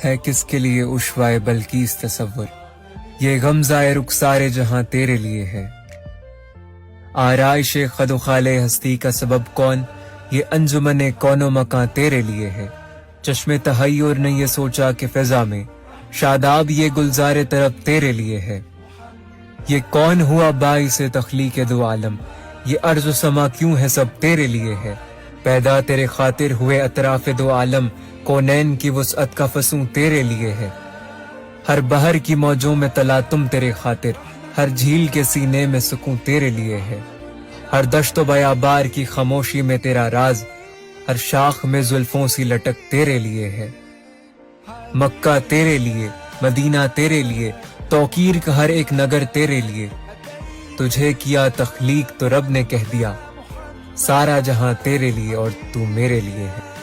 ہے کس کے لیے عشوائے بلقیس تصور، یہ غمزہ رخسار جہاں تیرے لیے ہے۔ آرائش خد و خال ہستی کا سبب کون، یہ انجمن کون و مکاں تیرے لیے ہے۔ چشم تحیر نے یہ سوچا کہ فضا میں شاداب یہ گلزار طرب تیرے لیے ہے۔ یہ کون ہوا باعث تخلیق دو عالم، یہ ارض و سما کیوں ہے سب تیرے لیے ہے۔ پیدا تیرے خاطر ہوئے اطراف دو عالم، کونین کی وسعت کا فسوں تیرے لیے ہے۔ ہر بحر کی موجوں میں تلاطم تیرے خاطر، ہر جھیل کے سینے میں سکون تیرے لیے ہے۔ ہر دشت و بیابار کی خاموشی میں تیرا راز، ہر شاخ میں زلفوں سی لٹک تیرے لیے ہے۔ مکہ تیرے لیے، مدینہ تیرے لیے، توقیر کا ہر ایک نگر تیرے لیے۔ تجھے کیا تخلیق تو رب نے کہہ دیا، سارا جہاں تیرے لیے اور تو میرے لیے ہے۔